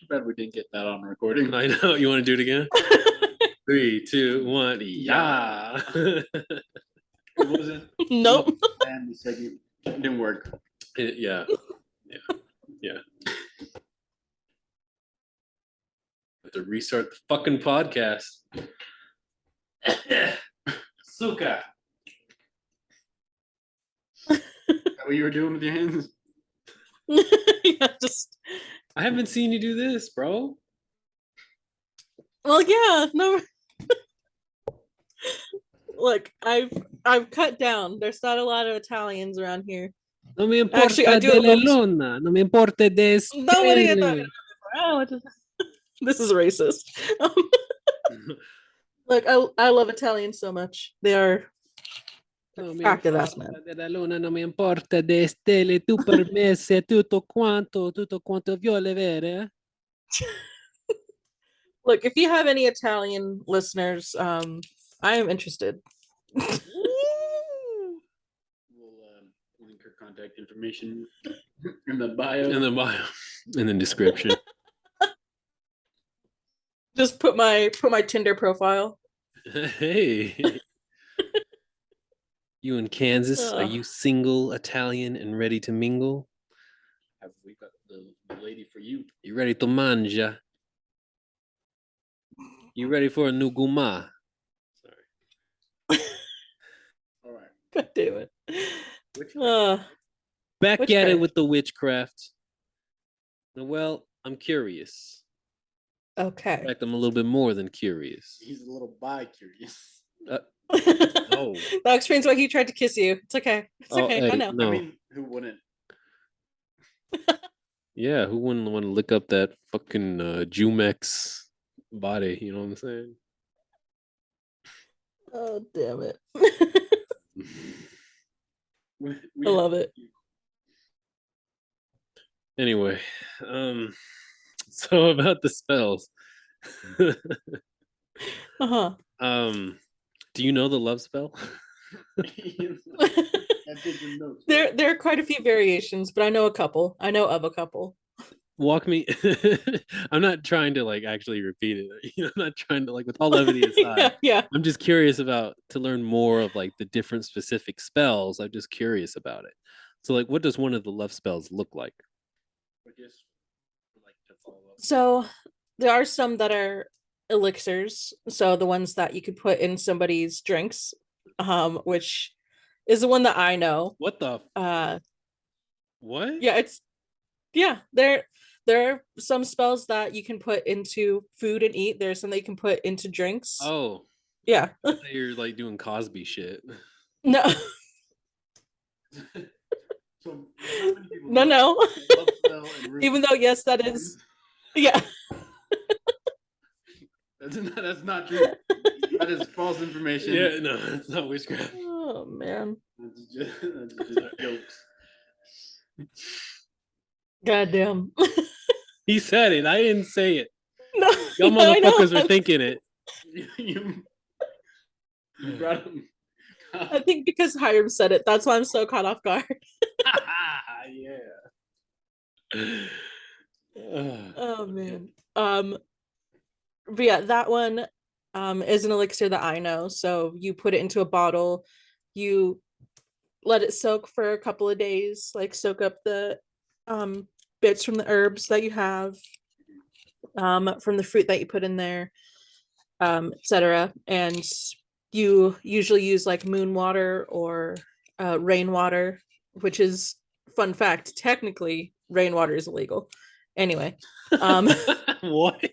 Too bad we didn't get that on recording. I know. You want to do it again? 3, 2, 1. Yeah. It wasn't. Nope. And the second didn't work. Yeah. Have to restart the fucking podcast. Suka. Is that what you were doing with your hands? Yeah, just. I haven't seen you do this, bro. Well, yeah, no. Look, I've cut down. There's not a lot of Italians around here. No me importa Actually, I do de la have a- luna. No me importa de Nobody stelle. thought. Oh, this is racist. Look, I love Italians so much. They are No me active ass importa man. de la luna, no me importa de stelle. Tu per me sei tutto quanto vuole vere. Look, if you have any Italian listeners, I am interested. We'll link her contact information in the bio. In the bio. In the description. Just put my Tinder profile. Hey. You in Kansas? Are you single, Italian, and ready to mingle? We got the lady for you. You ready to mangia? You ready for a new guma? Sorry. All right. God damn it. Back at Witchcraft. it with the witchcraft. Noel, I'm curious. Okay. In fact, I'm a little bit more than curious. He's a little bi-curious. No. That explains why he tried to kiss you. It's okay. It's Oh, okay. hey, I know. no. I mean, who wouldn't? Yeah, who wouldn't want to lick up that fucking JewMex body? You know what I'm saying? Oh, damn it. We I love it. Anyway, so about the spells. Uh-huh. Do you know the love spell? There are quite a few variations, but I know a couple. I know of a couple. Walk me. I'm not trying to like actually repeat it. I'm not trying to like with all levity aside. Yeah. I'm just curious about to learn more of like the different specific spells. I'm just curious about it. So like, what does one of the love spells look like? So there are some that are elixirs. So the ones that you could put in somebody's drinks, which is the one that I know. What the? What? Yeah, there are some spells that you can put into food and eat. There's some that you can put into drinks. Oh. Yeah. You're like doing Cosby shit. No. No. Even though, yes, that is. Yeah. That's not true. That is false information. Yeah, no, it's not witchcraft. Oh man. That's just jokes. Goddamn. He said it. I didn't say it. No, Y'all motherfuckers were thinking it. You brought him. I think because Hiram said it, that's why I'm so caught off guard. Yeah. Oh man. But yeah, that one is an elixir that I know. So you put it into a bottle, you let it soak for a couple of days, like soak up the bits from the herbs that you have, from the fruit that you put in there, etc. And you usually use like moon water or rainwater, which is, fun fact, technically rainwater is illegal. Anyway. What?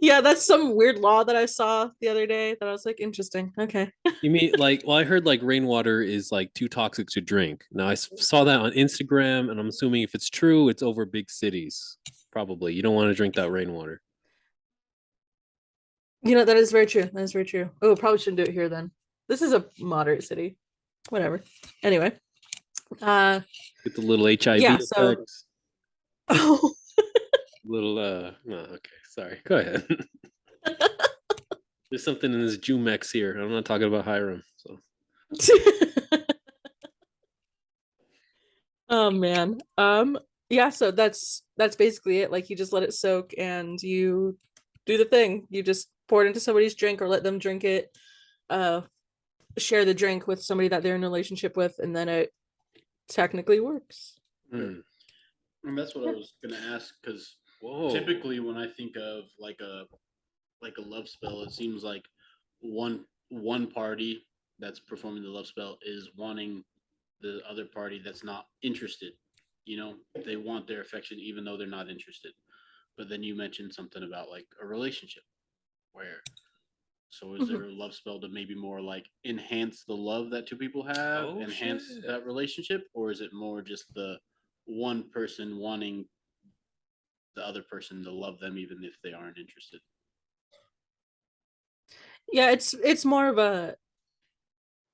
Yeah, that's some weird law that I saw the other day that I was like, interesting. Okay. You mean like, well, I heard like rainwater is like too toxic to drink. Now I saw that on Instagram, and I'm assuming if it's true, it's over big cities. Probably. You don't want to drink that rainwater. You know, that is very true. That is very true. Oh, probably shouldn't do it here then. This is a moderate city. Whatever. Anyway. Get the little HIV effects. Oh. Little no, okay, sorry. Go ahead. There's something in this JewMex here. I'm not talking about Hiram. So Oh man. yeah, so that's basically it. Like you just let it soak and you do the thing. You just pour it into somebody's drink or let them drink it. Uh, share the drink with somebody that they're in a relationship with, and then it technically works. Hmm. And that's what I Yeah. was gonna ask, because Whoa. typically when I think of like a love spell, it seems like one party that's performing the love spell is wanting the other party that's not interested. You know, they want their affection even though they're not interested. But then you mentioned something about like a relationship where, so is there a love spell to maybe more like enhance the love that two people have, Oh, enhance shit. that relationship, or is it more just the one person wanting the other person to love them even if they aren't interested? Yeah, it's more of a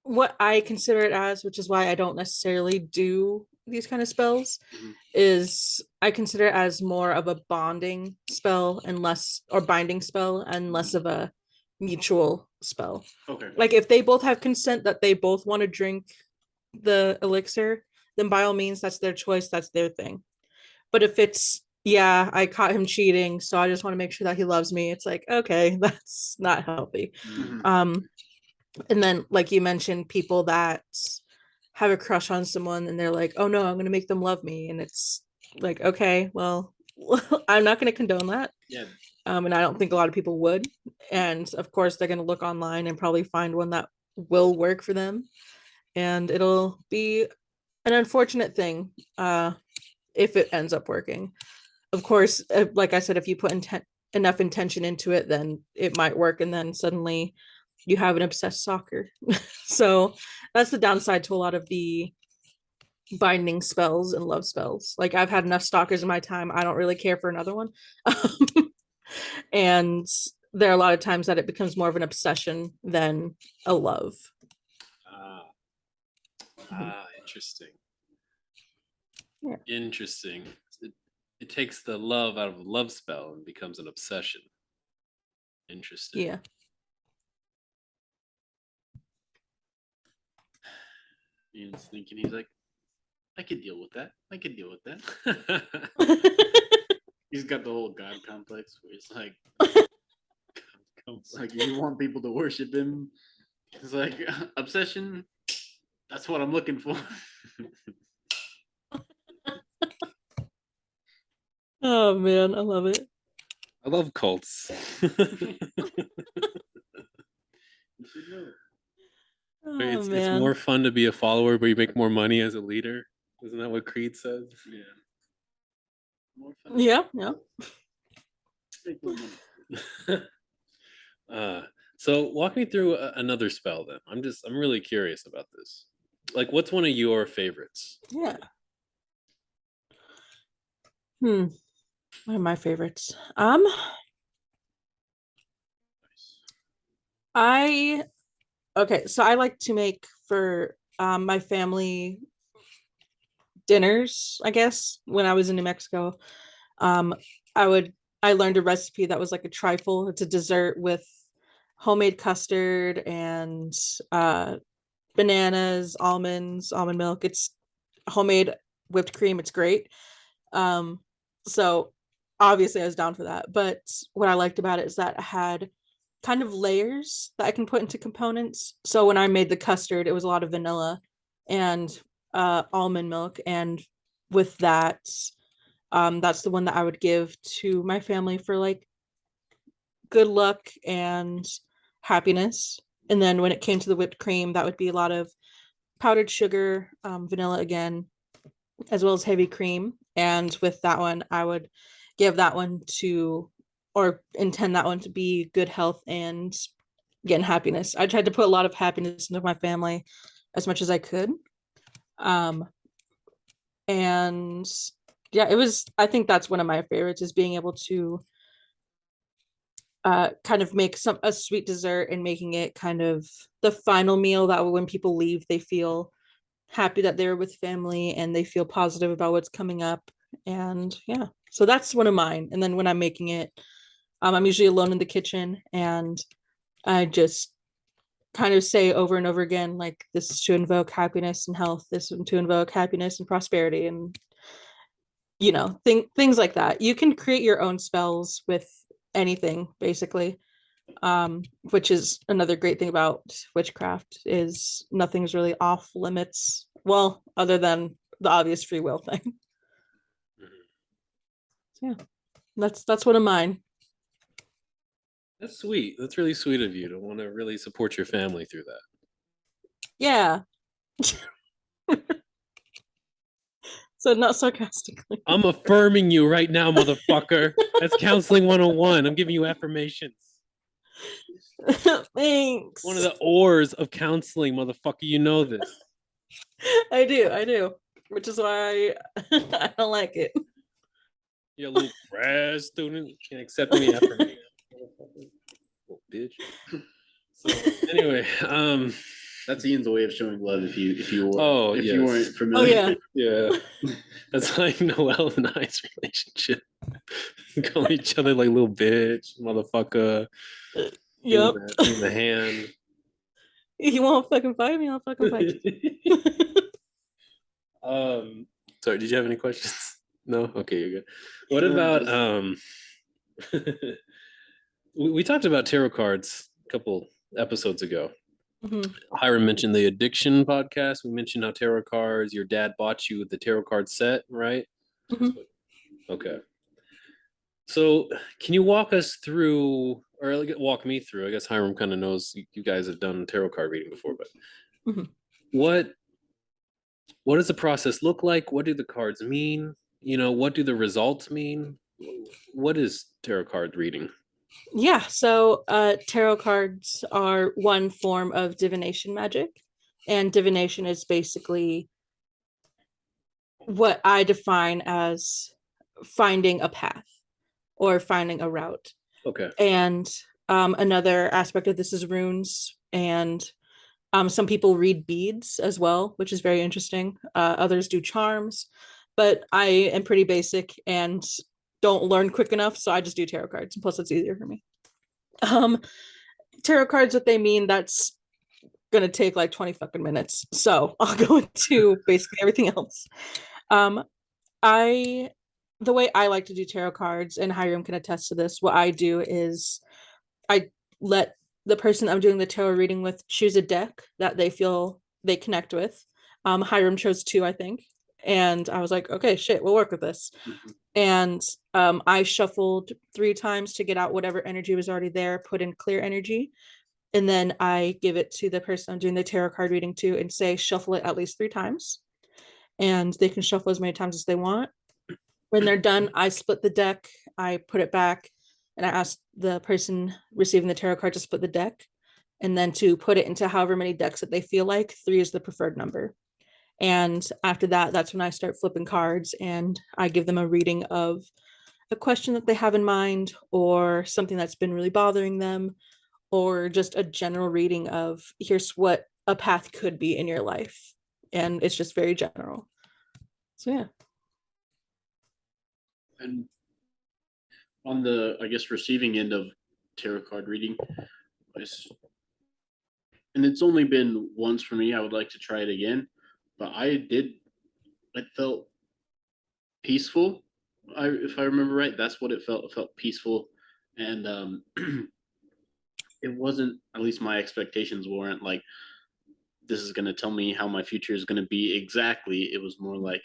what I consider it as, which is why I don't necessarily do these kind of spells, Mhm. is I consider it as more of a bonding spell and less, or binding spell and less of a mutual spell. Okay. Like if they both have consent that they both want to drink the elixir, then by all means that's their choice, that's their thing. But if it's, yeah, I caught him cheating, so I just want to make sure that he loves me, it's like, okay, that's not healthy. Mhm. And then like you mentioned, people that have a crush on someone and they're like, oh no, I'm gonna make them love me, and it's like, okay, well, I'm not gonna condone that. Yeah. And I don't think a lot of people would. And of course they're gonna look online and probably find one that will work for them, and it'll be an unfortunate thing if it ends up working. Of course, like I said, if you put enough intention into it, then it might work, and then suddenly you have an obsessed stalker. So that's the downside to a lot of the binding spells and love spells. Like I've had enough stalkers in my time, I don't really care for another one. And there are a lot of times that it becomes more of an obsession than a love. Interesting. Yeah. Interesting. It takes the love out of the love spell and becomes an obsession. Interesting. Yeah. Ian's thinking, he's like, I could deal with that. I could deal with that. He's got the whole god complex where it's like, you want people to worship him. It's like obsession. That's what I'm looking for. Oh man, I love it. I love cults. Oh it's man. more fun to be a follower, but you make more money as a leader. Isn't that what Creed says? Yeah. More fun. Yeah, yeah. Make more money. So walk me through another spell then. I'm really curious about this. Like, what's one of your favorites? Yeah. One of my favorites. I okay, so I like to make for my family dinners, I guess, when I was in New Mexico. Um I would I learned a recipe that was like a trifle. It's a dessert with homemade custard and bananas, almonds, almond milk. It's homemade whipped cream. It's great. Um, so obviously I was down for that. But what I liked about it is that it had kind of layers that I can put into components. So when I made the custard, it was a lot of vanilla and almond milk. And with that, that's the one that I would give to my family for like good luck and happiness. And then when it came to the whipped cream, that would be a lot of powdered sugar, vanilla again, as well as heavy cream. And with that one, I would give that one to, or intend that one to be good health and again happiness. I tried to put a lot of happiness into my family as much as I could. And yeah, it was, I think that's one of my favorites, is being able to kind of make a sweet dessert and making it kind of the final meal that when people leave, they feel happy that they're with family and they feel positive about what's coming up. And yeah, so that's one of mine. And then when I'm making it, I'm usually alone in the kitchen, and I just kind of say over and over again, like, this is to invoke happiness and health, this is to invoke happiness and prosperity. And things like that. You can create your own spells with anything, basically. Which is another great thing about witchcraft is nothing's really off limits. Well, other than the obvious free will thing. So yeah, that's one of mine. That's sweet. That's really sweet of you to want to really support your family through that. Yeah. So not sarcastically. I'm affirming you right now, motherfucker. That's counseling 101. I'm giving you affirmations. Thanks. One of the oars of counseling, motherfucker. You know this. I do. Which is why I don't like it. You're a little trash student. Can't accept any affirmation. Oh, bitch. So anyway, that's Ian's way of showing love. If you were, if you weren't familiar. Yeah. That's like Noel and I's relationship. Call each other like little bitch, motherfucker. Yep. In the hand. You won't fucking fight me, I'll fucking fight you. Sorry, did you have any questions? No? Okay, you're good. What about we talked about tarot cards a couple episodes ago. Mm-hmm. Hiram mentioned the addiction podcast. We mentioned how tarot cards, your dad bought you the tarot card set, right? Mm-hmm. Okay. So can you walk us through, or walk me through, I guess Hiram kind of knows you guys have done tarot card reading before, but mm-hmm. What does the process look like? What do the cards mean? What do the results mean? What is tarot card reading? Yeah, so tarot cards are one form of divination magic, and divination is basically what I define as finding a path or finding a route. Okay. And another aspect of this is runes, and some people read beads as well, which is very interesting. Others do charms, but I am pretty basic and don't learn quick enough, so I just do tarot cards. Plus, it's easier for me. Tarot cards, what they mean, that's gonna take like 20 fucking minutes. So I'll go into basically everything else. The way I like to do tarot cards, and Hiram can attest to this, what I do is I let the person I'm doing the tarot reading with choose a deck that they feel they connect with. Hiram chose 2, I think. And I was like, okay, shit, we'll work with this. Mm-hmm. And I shuffled 3 times to get out whatever energy was already there, put in clear energy. And then I give it to the person I'm doing the tarot card reading to and say, shuffle it at least 3 times. And they can shuffle as many times as they want. When they're done, I split the deck, I put it back, and I ask the person receiving the tarot card to split the deck and then to put it into however many decks that they feel like. 3 is the preferred number. And after that, that's when I start flipping cards and I give them a reading of a question that they have in mind or something that's been really bothering them, or just a general reading of here's what a path could be in your life. And it's just very general. So yeah. And on the, I guess, receiving end of tarot card reading, and it's only been once for me, I would like to try it again, but it felt peaceful. If I remember right, that's what it felt. It felt peaceful. And it wasn't, at least my expectations weren't like, this is going to tell me how my future is going to be exactly. It was more like,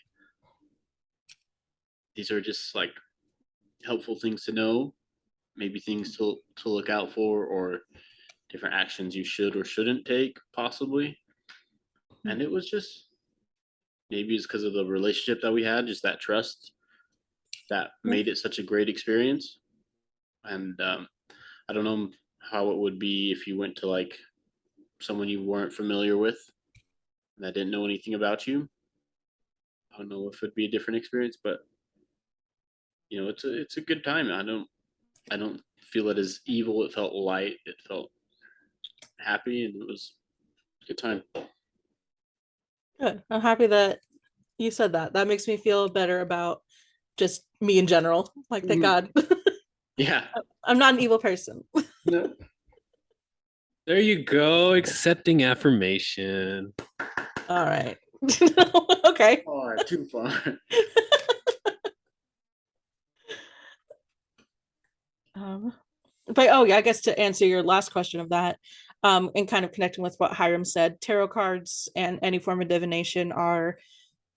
these are just like helpful things to know, maybe things to look out for, or different actions you should or shouldn't take, possibly. And it was just, maybe it's because of the relationship that we had, just that trust that made it such a great experience. And I don't know how it would be if you went to like someone you weren't familiar with that didn't know anything about you. I don't know if it'd be a different experience, but it's a good time. I don't feel it as evil. It felt light. It felt happy, and it was a good time. Good. I'm happy that you said that. That makes me feel better about just me in general. Like, thank God. Yeah. I'm not an evil person. No. There you go. Accepting affirmation. All right. Okay. Far, too far. but oh yeah, I guess to answer your last question of that, and kind of connecting with what Hiram said, tarot cards and any form of divination are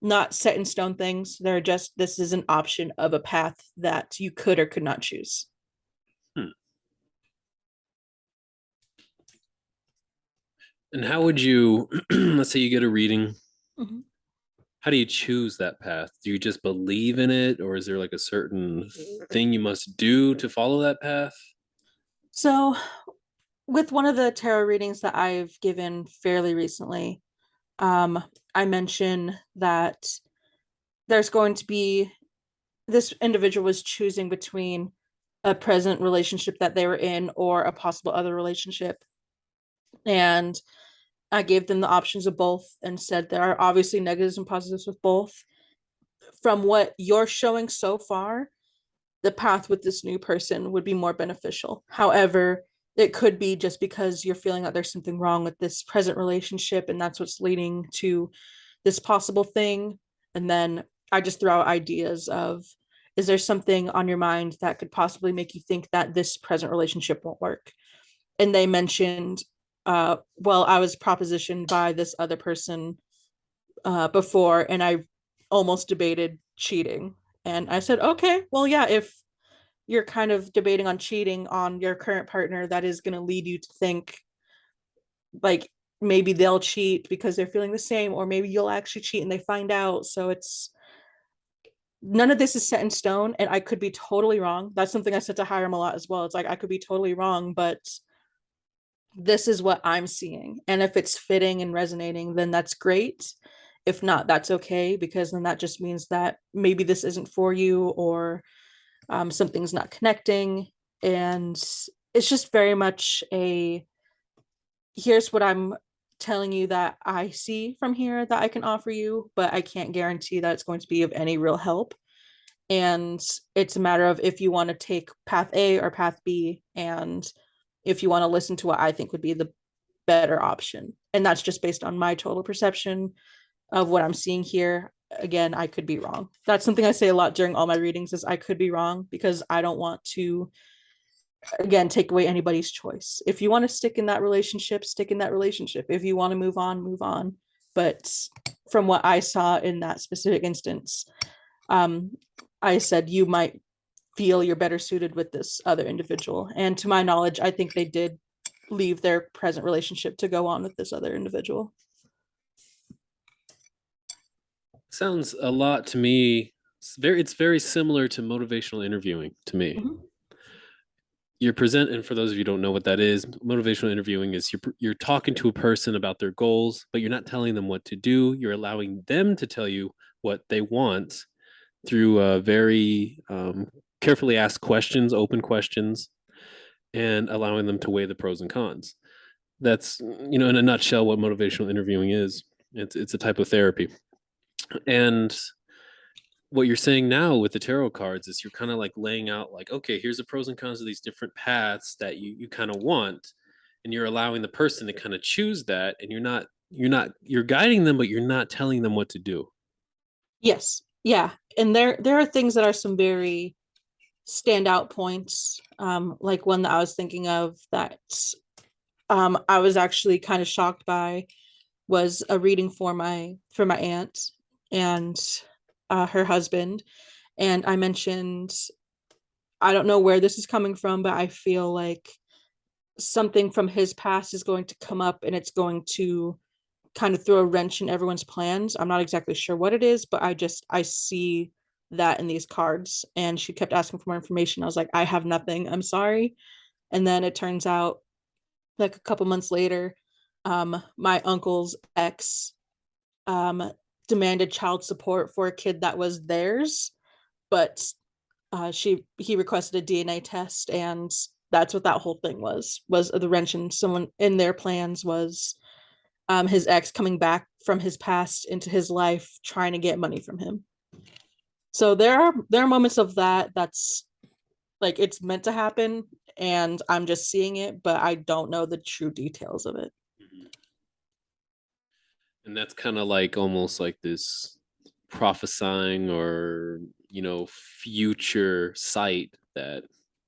not set in stone things. They're just, this is an option of a path that you could or could not choose. And how would you, let's say you get a reading, how do you choose that path? Do you just believe in it, or is there like a certain thing you must do to follow that path? So with one of the tarot readings that I've given fairly recently, I mentioned that there's going to be, this individual was choosing between a present relationship that they were in or a possible other relationship. And I gave them the options of both and said there are obviously negatives and positives with both. From what you're showing so far, the path with this new person would be more beneficial. However, it could be just because you're feeling that there's something wrong with this present relationship and that's what's leading to this possible thing. And then I just throw out ideas of, is there something on your mind that could possibly make you think that this present relationship won't work? And they mentioned, well, I was propositioned by this other person before, and I almost debated cheating. And I said, okay, well, yeah, if you're kind of debating on cheating on your current partner, that is going to lead you to think like maybe they'll cheat because they're feeling the same, or maybe you'll actually cheat and they find out. So it's, none of this is set in stone, and I could be totally wrong. That's something I said to Hiram a lot as well. It's like I could be totally wrong, but this is what I'm seeing. And if it's fitting and resonating, then that's great. If not, that's okay, because then that just means that maybe this isn't for you, or something's not connecting. And it's just very much a, here's what I'm telling you that I see from here that I can offer you, but I can't guarantee that it's going to be of any real help. And it's a matter of if you want to take path A or path B, and if you want to listen to what I think would be the better option. And that's just based on my total perception of what I'm seeing here. Again, I could be wrong. That's something I say a lot during all my readings, is I could be wrong, because I don't want to, again, take away anybody's choice. If you want to stick in that relationship, stick in that relationship. If you want to move on, move on. But from what I saw in that specific instance, I said you might feel you're better suited with this other individual. And to my knowledge, I think they did leave their present relationship to go on with this other individual. Sounds a lot to me. It's very similar to motivational interviewing to me. You're present, and for those of you who don't know what that is, motivational interviewing is you're talking to a person about their goals, but you're not telling them what to do. You're allowing them to tell you what they want through very carefully asked questions, open questions, and allowing them to weigh the pros and cons. That's, in a nutshell, what motivational interviewing is. It's a type of therapy. And what you're saying now with the tarot cards is you're kind of like laying out like, okay, here's the pros and cons of these different paths that you kind of want, and you're allowing the person to kind of choose that, and you're guiding them, but you're not telling them what to do. Yes. Yeah. And there are things that are some very standout points. Like one that I was thinking of that I was actually kind of shocked by was a reading for my aunt and her husband. And I mentioned, I don't know where this is coming from, but I feel like something from his past is going to come up, and it's going to kind of throw a wrench in everyone's plans. I'm not exactly sure what it is, but I see that in these cards. And she kept asking for more information. I was like, I have nothing, I'm sorry. And then it turns out, like a couple months later, my uncle's ex demanded child support for a kid that was theirs, but he requested a DNA test, and that's what that whole thing was the wrench in someone in their plans, was his ex coming back from his past into his life, trying to get money from him. So there are moments of that's like, it's meant to happen, and I'm just seeing it, but I don't know the true details of it. And that's kind of like almost like this prophesying or future sight that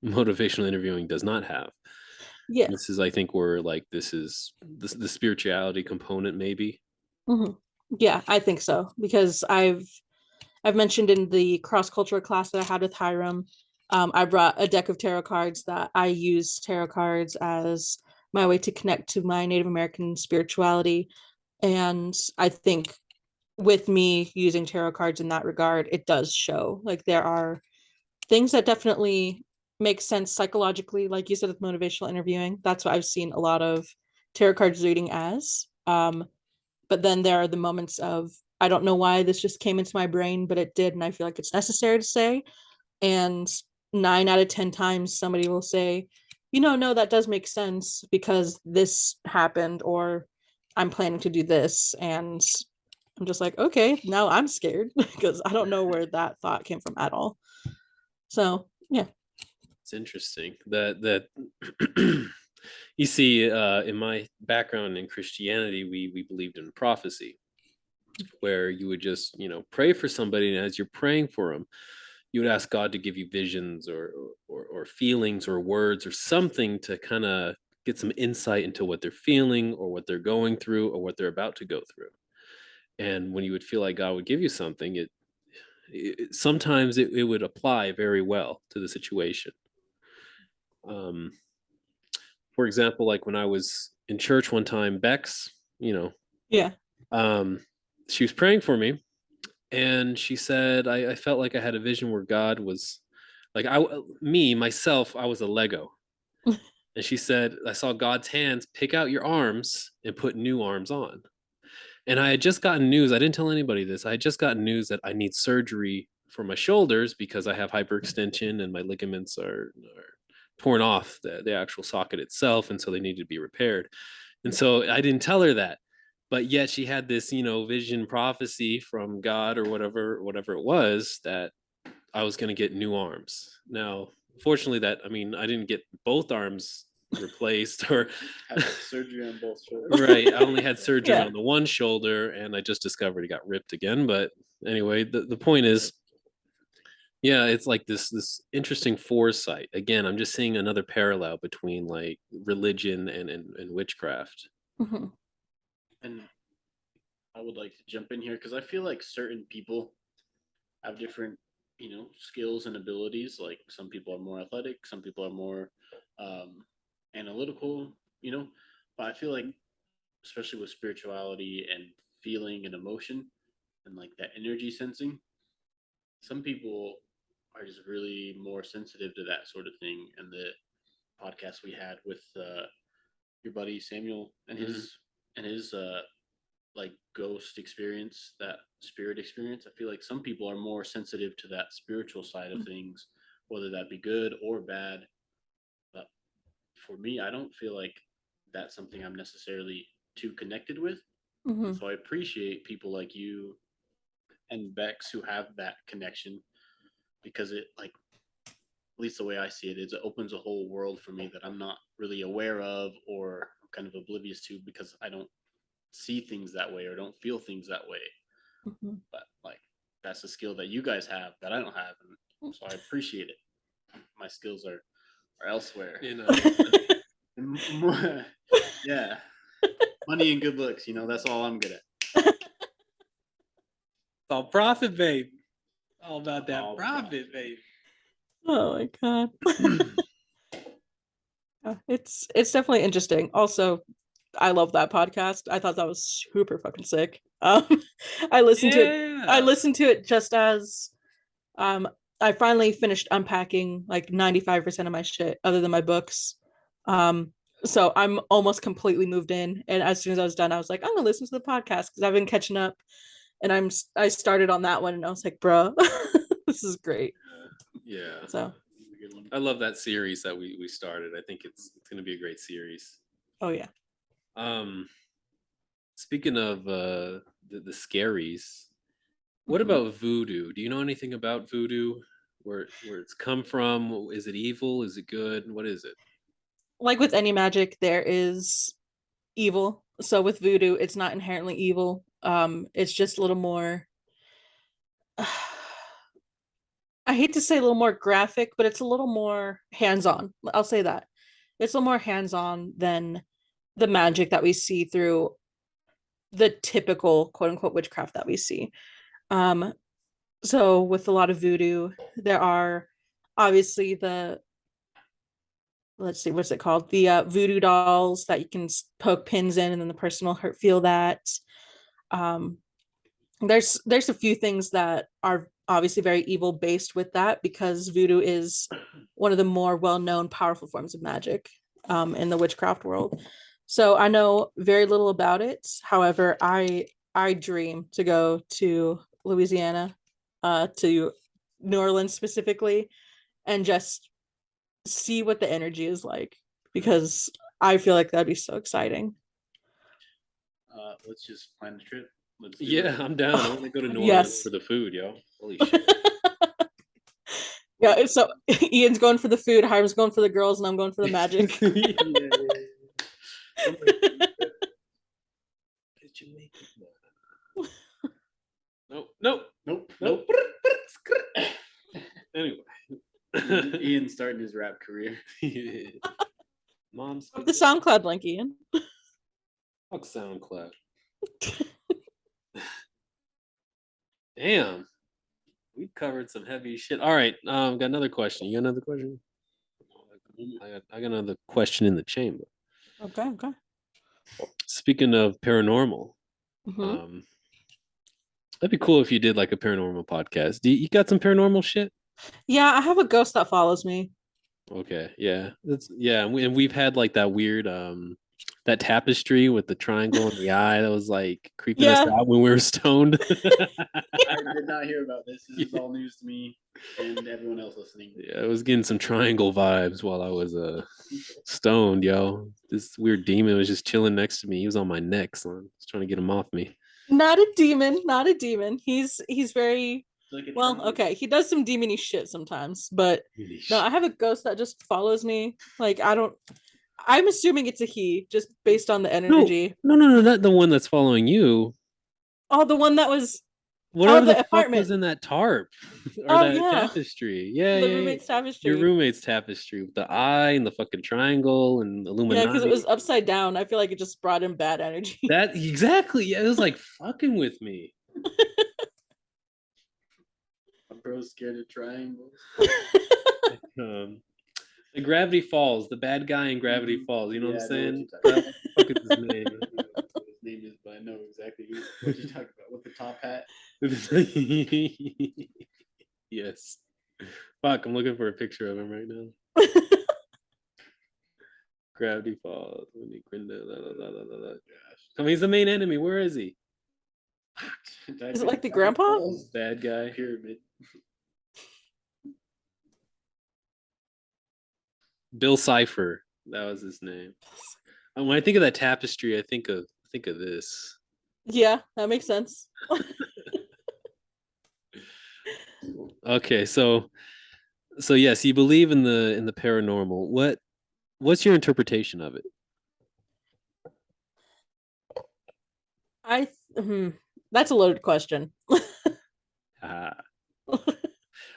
motivational interviewing does not have. Yeah. This is, I think, where like this is the spirituality component, maybe. Mm-hmm. Yeah, I think so, because I've mentioned in the cross-cultural class that I had with Hiram, I brought a deck of tarot cards that I use tarot cards as my way to connect to my Native American spirituality. And I think with me using tarot cards in that regard, it does show like there are things that definitely make sense psychologically, like you said with motivational interviewing. That's what I've seen a lot of tarot cards reading as. But then there are the moments of, I don't know why this just came into my brain, but it did, and I feel like it's necessary to say. And 9 out of 10 times somebody will say, no, that does make sense because this happened, or I'm planning to do this. And I'm just like, okay, now I'm scared because I don't know where that thought came from at all. So yeah. It's interesting that you see, in my background in Christianity, we believed in prophecy, where you would just, pray for somebody, and as you're praying for them, you would ask God to give you visions or feelings or words or something to kind of get some insight into what they're feeling or what they're going through or what they're about to go through. And when you would feel like God would give you something, sometimes it would apply very well to the situation. For example, like when I was in church one time, Bex, Yeah. she was praying for me, and she said, I felt like I had a vision where God was like, I was a Lego. And she said, I saw God's hands pick out your arms and put new arms on. And I had just gotten news. I didn't tell anybody this. I had just gotten news that I need surgery for my shoulders because I have hyperextension and my ligaments are torn off the actual socket itself. And so they needed to be repaired. And so I didn't tell her that. But yet she had this, vision prophecy from God or whatever it was, that I was going to get new arms. Now, fortunately, I didn't get both arms replaced or Had surgery on both shoulders. Right. I only had surgery Yeah. on the one shoulder, and I just discovered it got ripped again. But anyway, the point is, yeah, it's like this interesting foresight. Again, I'm just seeing another parallel between like religion and witchcraft. Mm-hmm. And I would like to jump in here because I feel like certain people have different, skills and abilities. Like some people are more athletic, some people are more analytical, But I feel like, especially with spirituality and feeling and emotion and like that energy sensing, some people are just really more sensitive to that sort of thing. And the podcast we had with your buddy Samuel and his like ghost experience, that spirit experience, I feel like some people are more sensitive to that spiritual side of things, whether that be good or bad. But for me, I don't feel like that's something I'm necessarily too connected with. Mm-hmm. So I appreciate people like you and Bex who have that connection, because it, like, at least the way I see it, is it opens a whole world for me that I'm not really aware of or kind of oblivious to, because I don't see things that way or don't feel things that way. Mm-hmm. But like, that's a skill that you guys have that I don't have, and so I appreciate it. My skills are elsewhere. Yeah, money and good looks. That's all I'm good at. It's all profit, babe. All about that profit, babe. Oh my God. It's definitely interesting. Also, I love that podcast. I thought that was super fucking sick. I listened to it. I listened to it just as I finally finished unpacking like 95% of my shit other than my books. So I'm almost completely moved in. And as soon as I was done, I was like, I'm gonna listen to the podcast because I've been catching up. And I started on that one and I was like, bro, this is great. Yeah. So I love that series that we started. I think it's gonna be a great series. oh yeah. Speaking of the scaries, what about voodoo? Do you know anything about voodoo? Where it's come from? Is it evil? Is it good? What is it? Like with any magic, there is evil. So with voodoo, it's not inherently evil. It's just a little more. I hate to say a little more graphic, but it's a little more hands-on. I'll say that. It's a little more hands-on than the magic that we see through the typical quote unquote witchcraft that we see. Um, so with a lot of voodoo, there are obviously the, let's see, what's it called? The voodoo dolls that you can poke pins in, and then the person will feel that. Um, there's a few things that are obviously very evil based with that, because voodoo is one of the more well-known powerful forms of magic in the witchcraft world. So I know very little about it. However, I dream to go to Louisiana, to New Orleans specifically, and just see what the energy is like, because I feel like that'd be so exciting. Let's just plan the trip. Yeah, I'm down. I want to go to New Orleans Yes. for the food, yo. Holy shit. Yeah, so Ian's going for the food, Hiram's going for the girls, and I'm going for the magic. Nope. Anyway. Ian's starting his rap career. Mom's the SoundCloud link, Ian. Fuck SoundCloud. Damn. We covered some heavy shit. All right. Got another question. You got another question? I got another question in the chamber. Okay. Speaking of paranormal, that'd be cool if you did like a paranormal podcast. You got some paranormal shit? Yeah, I have a ghost that follows me. Okay, yeah, and we've had like that weird that tapestry with the triangle in the eye that was like creeping us out when we were stoned. I did not hear about this. This is all news to me and everyone else listening. Yeah, I was getting some triangle vibes while I was stoned, yo. This weird demon was just chilling next to me. He was on my neck, son. I was trying to get him off me. Not a demon. He's very well, okay. He does some demony shit sometimes, but no, I have a ghost that just follows me. Like I'm assuming it's a he, just based on the energy. No, not the one that's following you. Oh, the one that was whatever the apartment fuck was in that tarp or that tapestry. Yeah, the roommate's tapestry. Your roommate's tapestry with the eye and the fucking triangle and Illuminati. Yeah, because it was upside down. I feel like it just brought in bad energy. That exactly. Yeah, it was like fucking with me. I'm bro scared of triangles. The Gravity Falls, the bad guy in Gravity Falls. You know what I'm saying? What the fuck is his name? His name is, but I know exactly what you're talking about with the top hat. Yes. Fuck, I'm looking for a picture of him right now. Gravity Falls. I mean, he's the main enemy. Where is he? Is it like the grandpa? Bad guy. Pyramid. Bill Cipher. That was his name. When I think of that tapestry, I think of this. Yeah, that makes sense. Okay, so yes, you believe in the paranormal. What's your interpretation of it? That's a loaded question.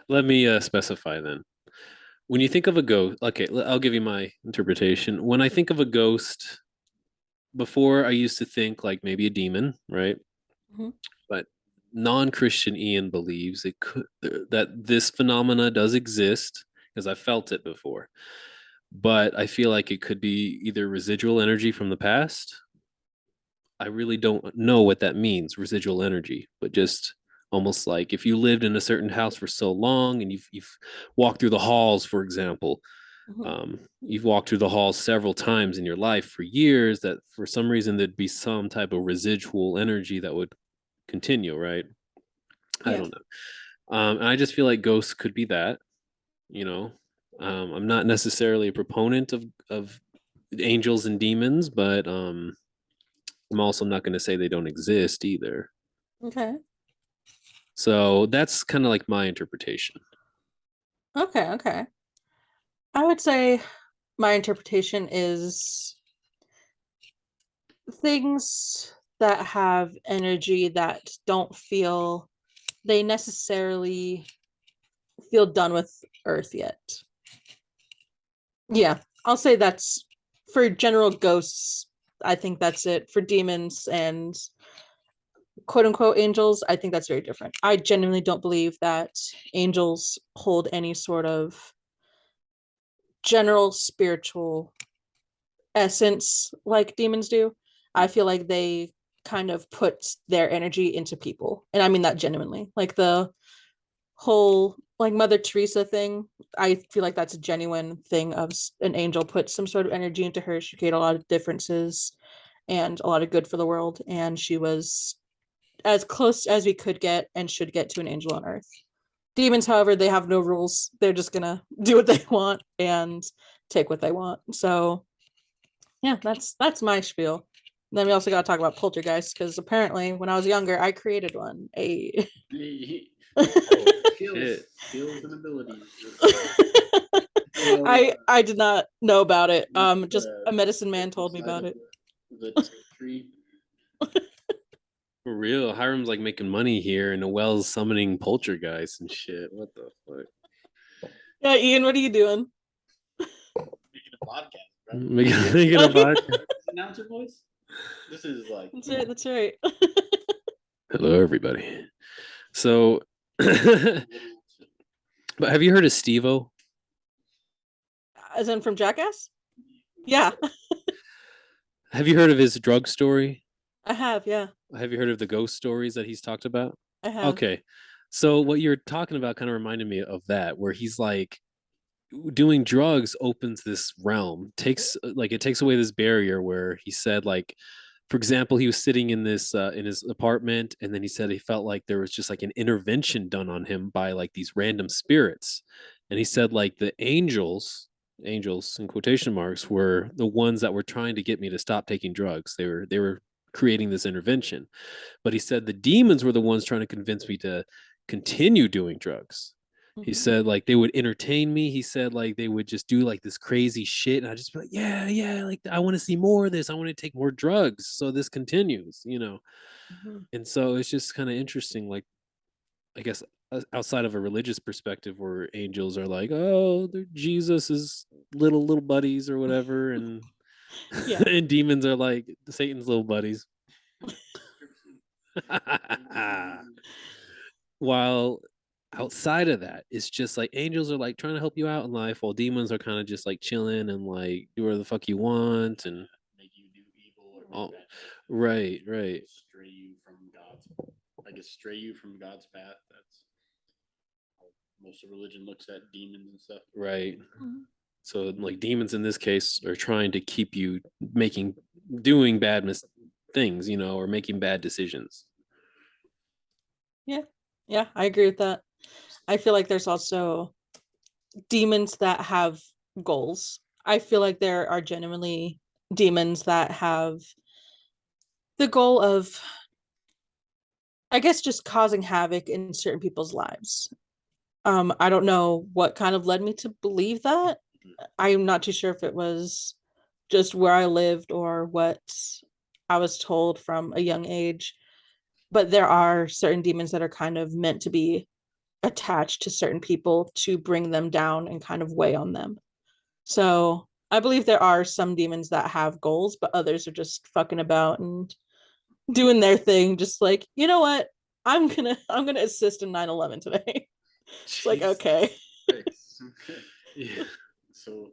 Let me specify then. When you think of a ghost, okay, I'll give you my interpretation. When I think of a ghost, before I used to think like maybe a demon, right? Mm-hmm. But non-Christian Ian believes that this phenomena does exist because I felt it before. But I feel like it could be either residual energy from the past. I really don't know what that means, residual energy, but just almost like if you lived in a certain house for so long and you've walked through the halls, for example, you've walked through the halls several times in your life for years, that for some reason there'd be some type of residual energy that would continue, right? Yeah. I don't know. And I just feel like ghosts could be that, you know. I'm not necessarily a proponent of angels and demons, but I'm also not going to say they don't exist either. Okay. So that's kind of like my interpretation. Okay. I would say my interpretation is things that have energy that don't feel they necessarily feel done with Earth yet. Yeah, I'll say that's for general ghosts. I think that's it. For demons and quote unquote angels, I think that's very different. I genuinely don't believe that angels hold any sort of general spiritual essence like demons do. I feel like they kind of put their energy into people. And I mean that genuinely. Like the whole like Mother Teresa thing, I feel like that's a genuine thing of an angel put some sort of energy into her. She created a lot of differences and a lot of good for the world. And she was as close as we could get and should get to an angel on earth. Demons, however, they have no rules. They're just gonna do what they want and take what they want. So yeah, that's my spiel. And then we also got to talk about poltergeists because apparently when I was younger, I created one. Skills and abilities. I did not know about it. Just a medicine man told me about it. The tree. For real, Hiram's like making money here, and Noel's summoning poltergeists and shit. What the fuck? Yeah, Ian, what are you doing? Making a podcast, bro. Making a podcast. Announcer voice. This is like. That's right. That's right. Hello, everybody. So, but have you heard of Steve-O? As in from Jackass? Yeah. Have you heard of his drug story? I have, yeah. Have you heard of the ghost stories that he's talked about? I have. Okay. So what you're talking about kind of reminded me of that, where he's like doing drugs opens this realm, it takes away this barrier where he said, like, for example, he was sitting in this in his apartment, and then he said he felt like there was just like an intervention done on him by like these random spirits. And he said like the angels in quotation marks were the ones that were trying to get me to stop taking drugs. They were creating this intervention. But he said the demons were the ones trying to convince me to continue doing drugs. He said like they would entertain me. He said like they would just do like this crazy shit, and I just be like, yeah, like I want to see more of this. I want to take more drugs so this continues, you know. And so it's just kind of interesting, like, I guess outside of a religious perspective, where angels are like, oh, they're Jesus's little buddies or whatever, and and demons are like Satan's little buddies. While outside of that, it's just like angels are like trying to help you out in life, while demons are kind of just like chilling and like do whatever the fuck you want and make you do evil or right. Stray you from God's path. That's how most of religion looks at demons and stuff. Right. So like demons in this case are trying to keep you doing bad things, you know, or making bad decisions. Yeah, I agree with that. I feel like there's also demons that have goals. I feel like there are genuinely demons that have the goal of, I guess, just causing havoc in certain people's lives. I don't know what kind of led me to believe that. I'm not too sure if it was just where I lived or what I was told from a young age. But there are certain demons that are kind of meant to be attached to certain people to bring them down and kind of weigh on them. So I believe there are some demons that have goals, but others are just fucking about and doing their thing, just like, you know what? I'm gonna assist in 9/11 today. It's like, okay. Yeah. So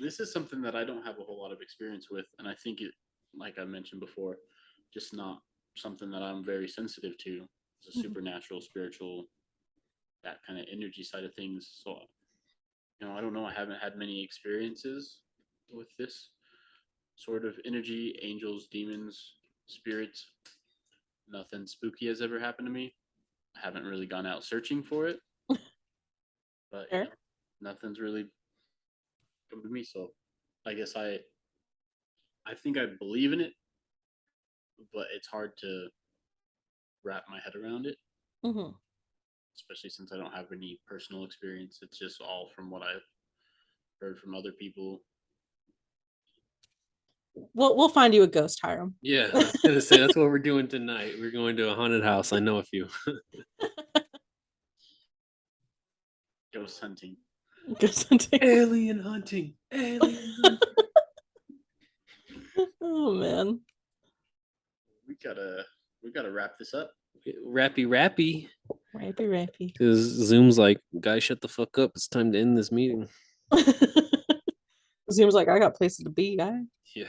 this is something that I don't have a whole lot of experience with, and I think it, like I mentioned before, just not something that I'm very sensitive to. It's a supernatural, spiritual, that kind of energy side of things. So, you know, I don't know. I haven't had many experiences with this sort of energy, angels, demons, spirits. Nothing spooky has ever happened to me. I haven't really gone out searching for it, but you know, nothing's really come to me. So I guess I think I believe in it, but it's hard to wrap my head around it, especially since I don't have any personal experience. It's just all from what I've heard from other people. We'll find you a ghost, Hiram. Yeah, I was gonna say that's what we're doing tonight. We're going to a haunted house. I know a few. Ghost hunting. Ghost hunting. Alien hunting. Alien hunting. Oh man. We gotta wrap this up. Rappy. Rappy. Because Zoom's like, guys, shut the fuck up. It's time to end this meeting. Seems like I got places to be, guy. Yeah.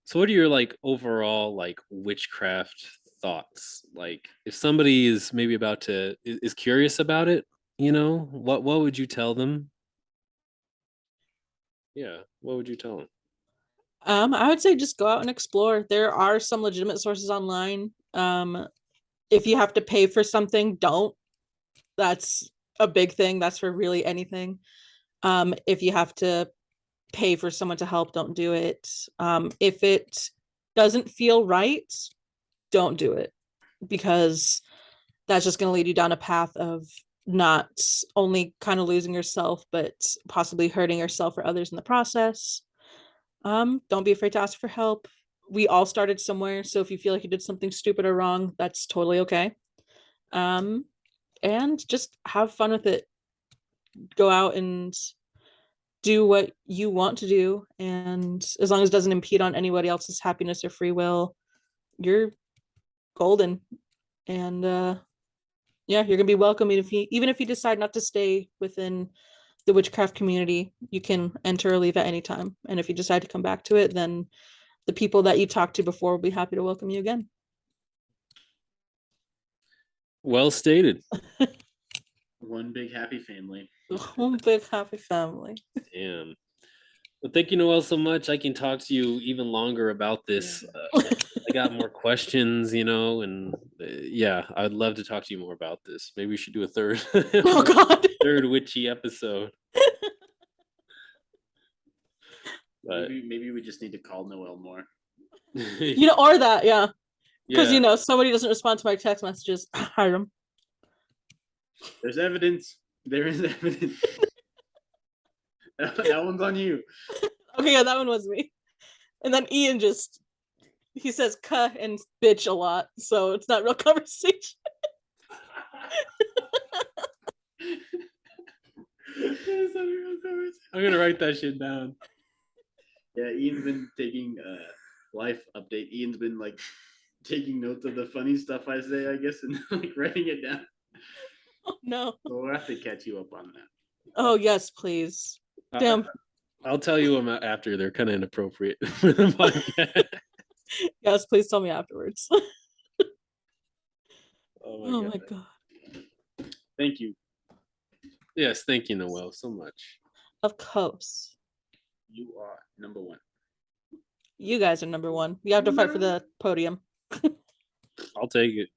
So what are your like overall like witchcraft thoughts? Like if somebody is maybe is curious about it, what would you tell them? Yeah, what would you tell them? I would say just go out and explore. There are some legitimate sources online. If you have to pay for something, don't. That's a big thing. That's for really anything. If you have to pay for someone to help, don't do it. If it doesn't feel right, don't do it, because that's just going to lead you down a path of not only kind of losing yourself, but possibly hurting yourself or others in the process. Don't be afraid to ask for help. We all started somewhere, so if you feel like you did something stupid or wrong, that's totally okay. And just have fun with it. Go out and do what you want to do, and as long as it doesn't impede on anybody else's happiness or free will, you're golden. And yeah, you're gonna be welcome. Even if you decide not to stay within the witchcraft community, you can enter or leave at any time. And if you decide to come back to it, then the people that you talked to before will be happy to welcome you again. Well stated. One big happy family. One big happy family. Damn. Well, thank you, Noel, so much. I can talk to you even longer about this. I got more questions, and yeah, I'd love to talk to you more about this. Maybe we should do a third, Oh God, third witchy episode. But maybe we just need to call Noel more. or that, yeah. Because somebody doesn't respond to my text messages. Hiram. There's evidence. There is evidence. That one's on you. Okay, yeah, that one was me. And then Ian he says "cuh" and "bitch" a lot, so it's not real conversation. I'm gonna write that shit down. Yeah, Ian's been taking life update. Ian's been like taking notes of the funny stuff I say, I guess, and like writing it down. Oh no. So we'll have to catch you up on that. Oh yes, please. Damn. I'll tell you them after. They're kind of inappropriate for the podcast. Yes, please tell me afterwards. Oh my god. Thank you. Yes, thank you, Noel, so much. Of course. You are number one. You guys are number one. You have to fight for the podium. I'll take it.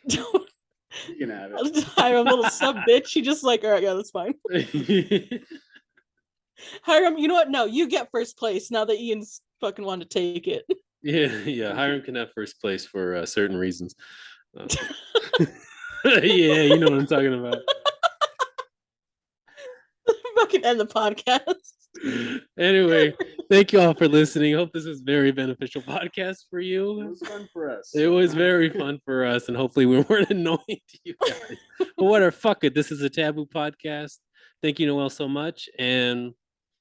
You can have it. Hiram, little sub bitch. He just like, all right, yeah, that's fine. Hiram, you know what? No, you get first place now that Ian's fucking wanted to take it. Yeah. Hiram can have first place for certain reasons. Yeah, you know what I'm talking about. Fucking end the podcast. Anyway, thank you all for listening. Hope this was very beneficial podcast for you. It was fun for us. It was very fun for us, and hopefully we weren't annoying to you guys. But whatever, fuck it. This is a Taboo podcast. Thank you, Noel, so much. And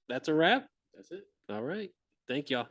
that's a wrap. That's it. All right. Thank y'all.